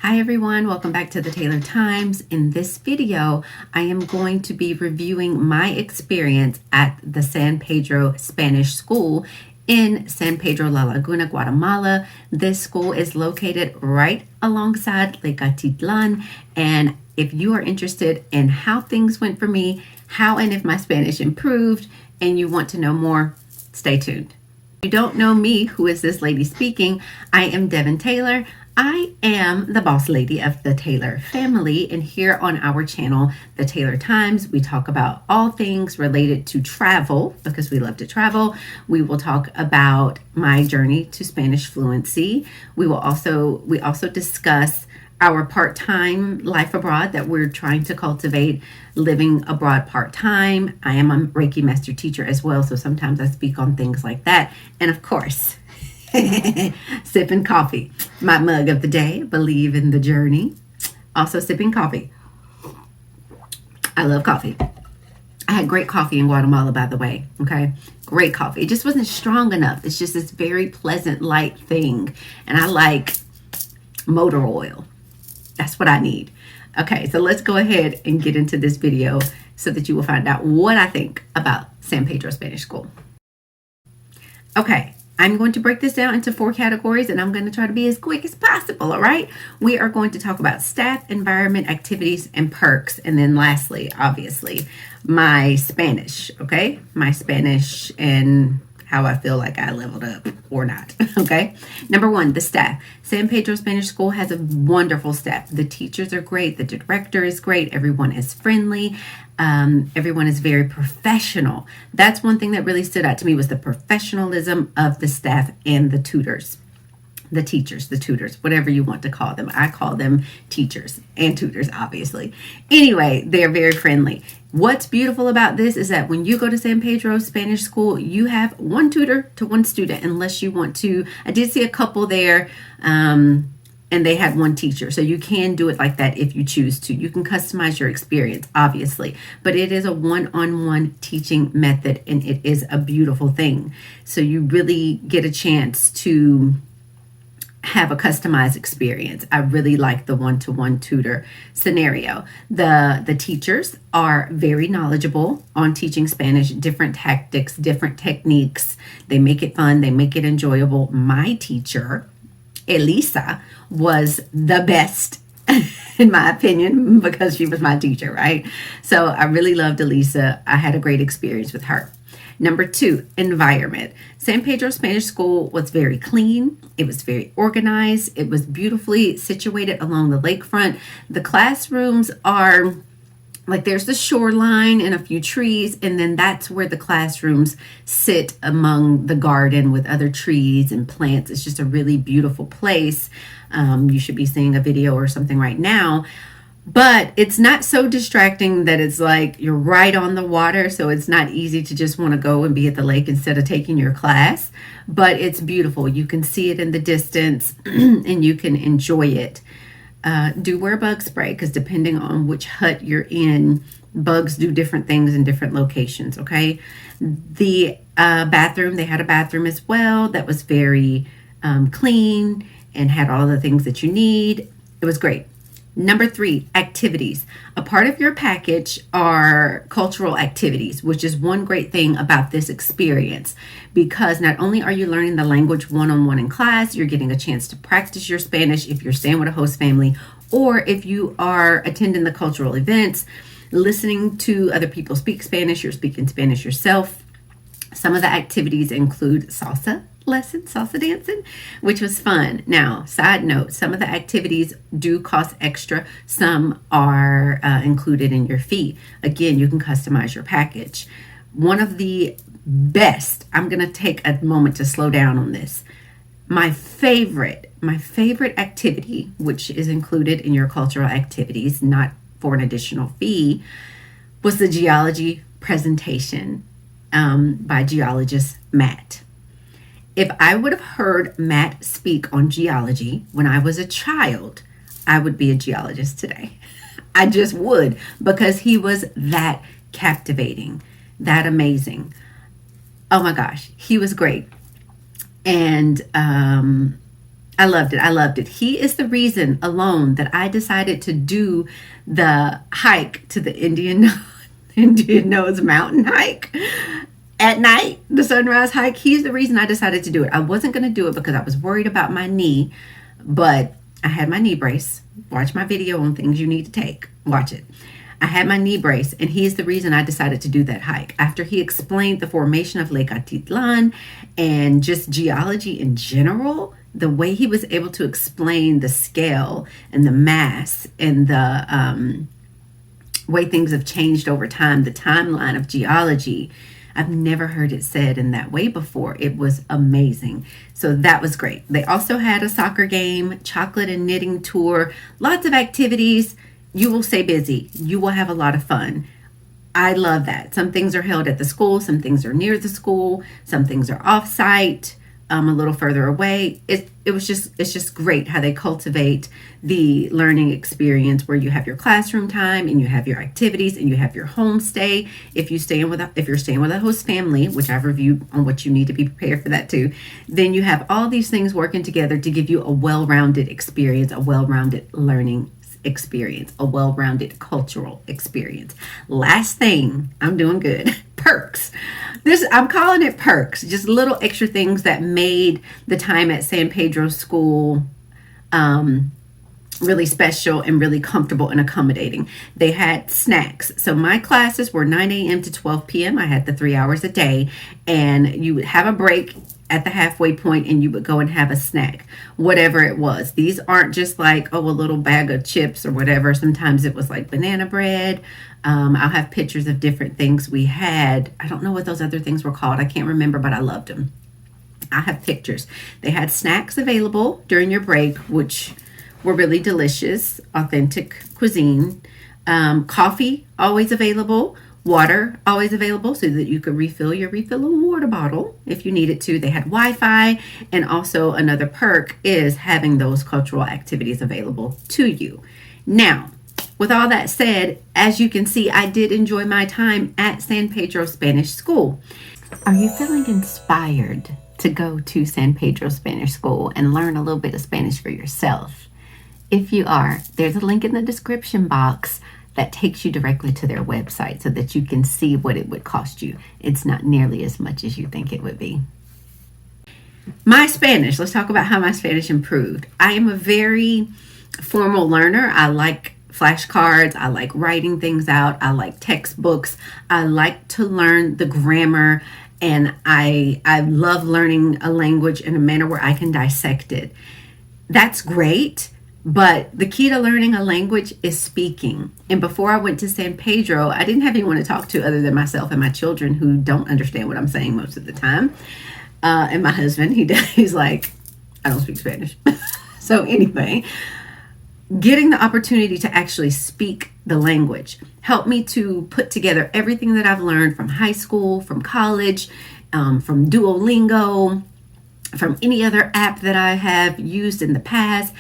Hi everyone, welcome back to the Taylor Times. In this video, I am going to be reviewing my experience at the San Pedro Spanish School in San Pedro La Laguna, Guatemala. This school is located right alongside Lakeatitlan, and if you are interested in how things went for me, how and if my Spanish improved, and you want to know more, stay tuned. If you don't know me, who is this lady speaking? I am Davind Taylor. I am the boss lady of the Taylor family, and here on our channel, the Taylor Times, we talk about all things related to travel because we love to travel. We will talk about my journey to Spanish fluency. We also discuss our part-time life abroad that we're trying to cultivate, living abroad part-time. I am a Reiki Master Teacher as well, so sometimes I speak on things like that. And of course, sipping coffee, my mug of the day, believe in the journey. Also sipping coffee. I love coffee. I had great coffee in Guatemala, by the way. Okay, great coffee. It just wasn't strong enough. It's just this very pleasant, light thing. And I like motor oil. That's what I need. Okay, so let's go ahead and get into this video so that you will find out what I think about San Pedro Spanish School. Okay. I'm going to break this down into 4 categories, and I'm going to try to be as quick as possible, all right? We are going to talk about staff, environment, activities, and perks. And then lastly, obviously, my Spanish, okay? My Spanish and how I feel like I leveled up or not, okay? Number 1, the staff. San Pedro Spanish School has a wonderful staff. The teachers are great. The director is great. Everyone is friendly. Everyone is very professional. That's one thing that really stood out to me, was the professionalism of the staff and the tutors. The teachers, the tutors, whatever you want to call them. I call them teachers and tutors, obviously. Anyway, they're very friendly. What's beautiful about this is that when you go to San Pedro Spanish School, you have 1 tutor to 1 student, unless you want to. I did see a couple there, and they had 1 teacher. So you can do it like that if you choose to. You can customize your experience, obviously. But it is a one-on-one teaching method, and it is a beautiful thing. So you really get a chance to have a customized experience. I really like the one-to-one tutor scenario. The teachers are very knowledgeable on teaching Spanish, different tactics, different techniques. They make it fun. They make it enjoyable. My teacher, Elisa, was the best in my opinion, because she was my teacher, right? So I really loved Elisa. I had a great experience with her. Number 2, environment. San Pedro Spanish School was very clean. It was very organized. It was beautifully situated along the lakefront. The classrooms are like, there's the shoreline and a few trees, and then that's where the classrooms sit among the garden with other trees and plants. It's just a really beautiful place. You should be seeing a video or something right now. But it's not so distracting that it's like you're right on the water, so it's not easy to just want to go and be at the lake instead of taking your class. But it's beautiful. You can see it in the distance and you can enjoy it. Do wear bug spray, because depending on which hut you're in, bugs do different things in different locations, okay? The bathroom, they had a bathroom as well that was very clean and had all the things that you need. It was great. Number 3, activities. A part of your package are cultural activities, which is one great thing about this experience, because not only are you learning the language one-on-one in class, you're getting a chance to practice your Spanish if you're staying with a host family, or if you are attending the cultural events, listening to other people speak Spanish, you're speaking Spanish yourself. Some of the activities include salsa dancing, which was fun. Now, side note, some of the activities do cost extra. Some are included in your fee. Again, you can customize your package. One of the best, I'm going to take a moment to slow down on this. My favorite activity, which is included in your cultural activities, not for an additional fee, was the geology presentation by geologist Matt. If I would have heard Matt speak on geology when I was a child, I would be a geologist today. I just would, because he was that captivating, that amazing. Oh my gosh, he was great. And I loved it. I loved it. He is the reason alone that I decided to do the hike to the Indian Nose Mountain hike at night, the sunrise hike. He's the reason I decided to do it. I wasn't going to do it because I was worried about my knee, but I had my knee brace. Watch my video on things you need to take. Watch it. I had my knee brace, and he's the reason I decided to do that hike. After he explained the formation of lakeatitlan and just geology in general, the way he was able to explain the scale and the mass and the way things have changed over time, the timeline of geology, I've never heard it said in that way before. It was amazing. So that was great. They also had a soccer game, chocolate and knitting tour, lots of activities. You will stay busy. You will have a lot of fun. I love that. Some things are held at the school. Some things are near the school. Some things are off-site, a little further away. It's just great how they cultivate the learning experience where you have your classroom time and you have your activities and you have your homestay. If you're staying with a host family, which I've reviewed on what you need to be prepared for that too, then you have all these things working together to give you a well-rounded experience, a well-rounded learning experience, a well-rounded cultural experience. Last thing, I'm doing good. Perks. I'm calling it perks, just little extra things that made the time at San Pedro School really special and really comfortable and accommodating. They had snacks. So my classes were 9 a.m. to 12 p.m. I had the 3 hours a day, and you would have a break at the halfway point and you would go and have a snack, whatever it was. These aren't just like, a little bag of chips or whatever. Sometimes it was like banana bread. I'll have pictures of different things we had. I don't know what those other things were called. I can't remember, but I loved them. I have pictures. They had snacks available during your break, which were really delicious, authentic cuisine. Coffee always available. Water always available so that you could refill your refillable water bottle if you needed to. They had Wi-Fi, and also another perk is having those cultural activities available to you. Now, with all that said, as you can see, I did enjoy my time at San Pedro Spanish School. Are you feeling inspired to go to San Pedro Spanish School and learn a little bit of Spanish for yourself? If you are, there's a link in the description box that takes you directly to their website so that you can see what it would cost you. It's not nearly as much as you think it would be. My Spanish, let's talk about how my Spanish improved. I am a very formal learner. I like flashcards. I like writing things out. I like textbooks. I like to learn the grammar, and I love learning a language in a manner where I can dissect it. That's great. But the key to learning a language is speaking. And before I went to San Pedro, I didn't have anyone to talk to other than myself and my children, who don't understand what I'm saying most of the time. And my husband, he's like, I don't speak Spanish. So anyway, getting the opportunity to actually speak the language helped me to put together everything that I've learned from high school, from college, from Duolingo, from any other app that I have used in the past.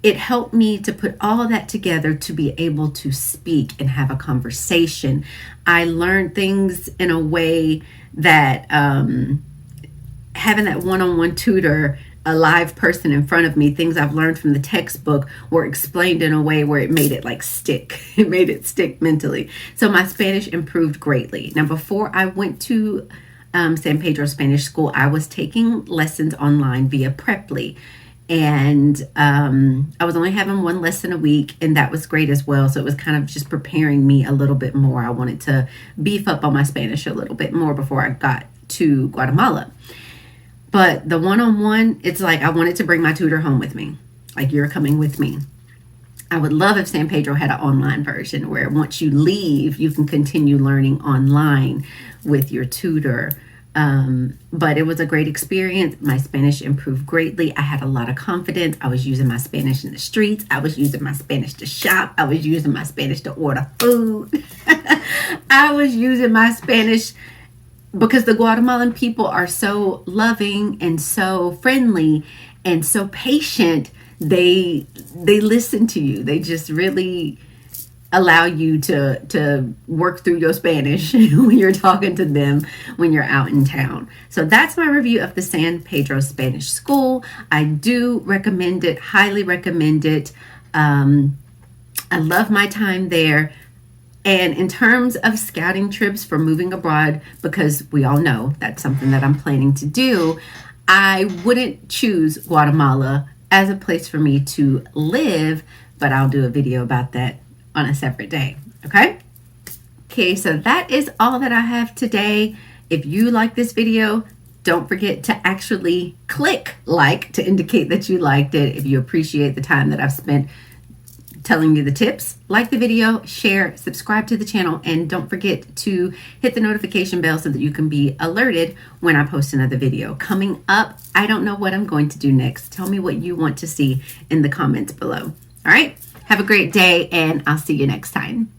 It helped me to put all of that together to be able to speak and have a conversation. I learned things in a way that having that one-on-one tutor, a live person in front of me, things I've learned from the textbook were explained in a way where it made it like stick. It made it stick mentally. So my Spanish improved greatly. Now, before I went to San Pedro Spanish School, I was taking lessons online via Preply. And I was only having one lesson a week, and that was great as well. So it was kind of just preparing me a little bit more. I wanted to beef up on my Spanish a little bit more before I got to Guatemala. But the one-on-one, it's like I wanted to bring my tutor home with me. Like, you're coming with me. I would love if San Pedro had an online version where once you leave, you can continue learning online with your tutor. But it was a great experience. My Spanish improved greatly. I had a lot of confidence. I was using my Spanish in the streets. I was using my Spanish to shop. I was using my Spanish to order food. I was using my Spanish because the Guatemalan people are so loving and so friendly and so patient. They listen to you. They just really allow you to work through your Spanish when you're talking to them when you're out in town. So that's my review of the San Pedro Spanish School. I do recommend it, highly recommend it. I love my time there. And in terms of scouting trips for moving abroad, because we all know that's something that I'm planning to do, I wouldn't choose Guatemala as a place for me to live, but I'll do a video about that on a separate day. Okay, so that is all that I have today. If you like this video, don't forget to actually click like to indicate that you liked it. If you appreciate the time that I've spent telling you the tips, like the video, share, subscribe to the channel, and don't forget to hit the notification bell so that you can be alerted when I post another video. Coming up, I don't know what I'm going to do next. Tell me what you want to see in the comments below. All right, have a great day, and I'll see you next time.